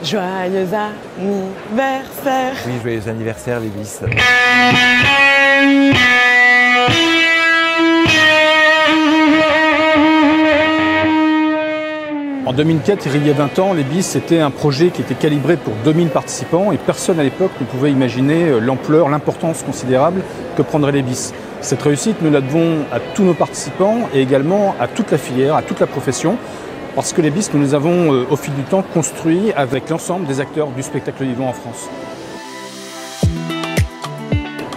Joyeux anniversaire. Oui, joyeux anniversaire les bis. En 2004, il y a 20 ans, les bis, c'était un projet qui était calibré pour 2000 participants et personne à l'époque ne pouvait imaginer l'ampleur, l'importance considérable que prendraient les bis. Cette réussite, nous la devons à tous nos participants et également à toute la filière, à toute la profession, parce que les bis, nous les avons au fil du temps construits avec l'ensemble des acteurs du spectacle vivant en France.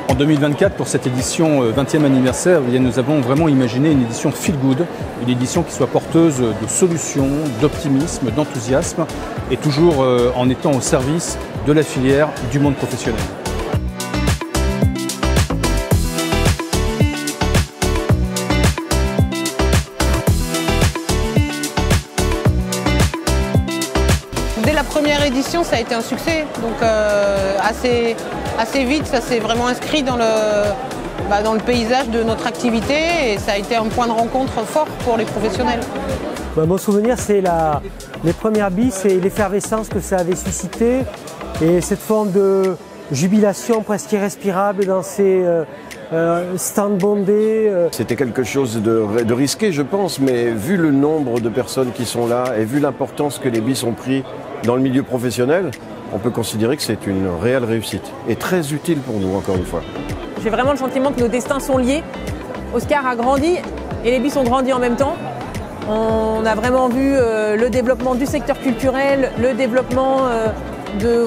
En 2024, pour cette édition 20e anniversaire, nous avons vraiment imaginé une édition feel good, une édition qui soit porteuse de solutions, d'optimisme, d'enthousiasme et toujours en étant au service de la filière, du monde professionnel. Dès la première édition, ça a été un succès, donc assez vite, ça s'est vraiment inscrit dans le paysage de notre activité et ça a été un point de rencontre fort pour les professionnels. Mon souvenir, c'est les premières bis et l'effervescence que ça avait suscité et cette forme de jubilation presque irrespirable dans ces stands bondés. C'était quelque chose de risqué, je pense, mais vu le nombre de personnes qui sont là et vu l'importance que les bis ont pris dans le milieu professionnel, on peut considérer que c'est une réelle réussite et très utile pour nous, encore une fois. J'ai vraiment le sentiment que nos destins sont liés. Oscar a grandi et les bis ont grandi en même temps. On a vraiment vu le développement du secteur culturel, le développement de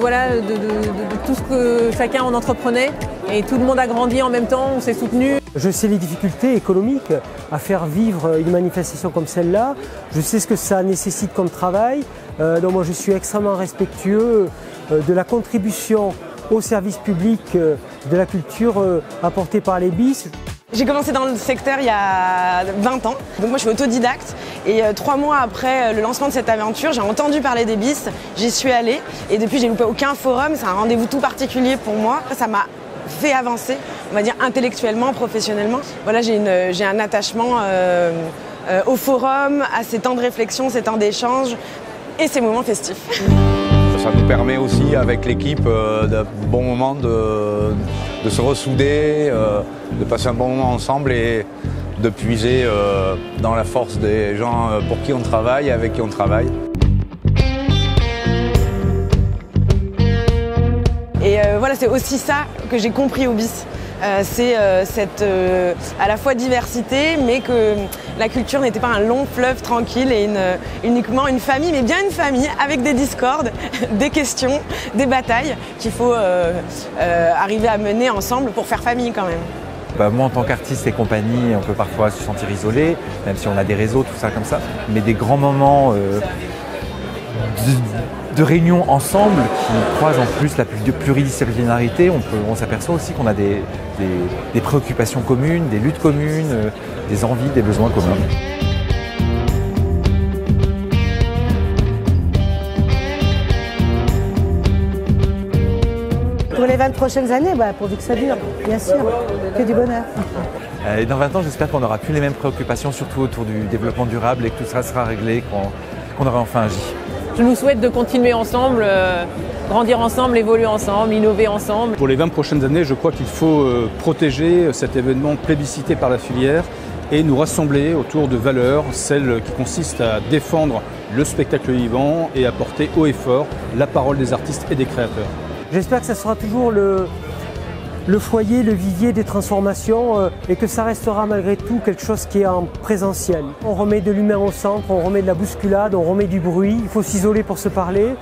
tout ce que chacun en entreprenait. Et tout le monde a grandi en même temps, on s'est soutenus. Je sais les difficultés économiques à faire vivre une manifestation comme celle-là. Je sais ce que ça nécessite comme travail. Donc moi je suis extrêmement respectueux de la contribution au service public de la culture apportée par les bis. J'ai commencé dans le secteur il y a 20 ans, donc moi je suis autodidacte et 3 mois après le lancement de cette aventure, j'ai entendu parler des bis, j'y suis allée et depuis j'ai loupé aucun forum, c'est un rendez-vous tout particulier pour moi. Ça m'a fait avancer, on va dire intellectuellement, professionnellement. Voilà, j'ai un attachement au forum, à ces temps de réflexion, ces temps d'échange et ces moments festifs. Ça nous permet aussi, avec l'équipe, de bons moments de se ressouder, de passer un bon moment ensemble et de puiser dans la force des gens pour qui on travaille et avec qui on travaille. Et voilà, c'est aussi ça que j'ai compris au bis. C'est cette à la fois diversité, mais que la culture n'était pas un long fleuve tranquille et uniquement une famille, mais bien une famille avec des discordes, des questions, des batailles qu'il faut arriver à mener ensemble pour faire famille quand même. Moi en tant qu'artiste et compagnie, on peut parfois se sentir isolé, même si on a des réseaux, tout ça comme ça, mais des grands moments de réunions ensemble qui croisent en plus la pluridisciplinarité, on s'aperçoit aussi qu'on a des préoccupations communes, des luttes communes, des envies, des besoins communs. Pour les 20 prochaines années, pourvu que ça dure, bien sûr, que du bonheur. Et dans 20 ans, j'espère qu'on n'aura plus les mêmes préoccupations, surtout autour du développement durable et que tout ça sera réglé, qu'on aura enfin agi. Je nous souhaite de continuer ensemble, grandir ensemble, évoluer ensemble, innover ensemble. Pour les 20 prochaines années, je crois qu'il faut protéger cet événement plébiscité par la filière et nous rassembler autour de valeurs, celles qui consistent à défendre le spectacle vivant et à porter haut et fort la parole des artistes et des créateurs. J'espère que ça sera toujours le foyer, le vivier des transformations et que ça restera malgré tout quelque chose qui est en présentiel. On remet de l'humain au centre, on remet de la bousculade, on remet du bruit. Il faut s'isoler pour se parler,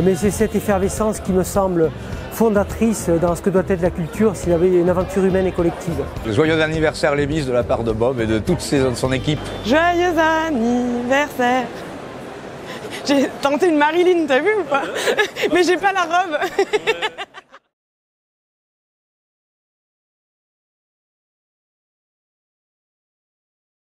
mais c'est cette effervescence qui me semble fondatrice dans ce que doit être la culture s'il y avait une aventure humaine et collective. Joyeux anniversaire les bis de la part de Bob et de toute son équipe. Joyeux anniversaire. J'ai tenté une Marilyn, t'as vu ou pas? Mais j'ai pas la robe.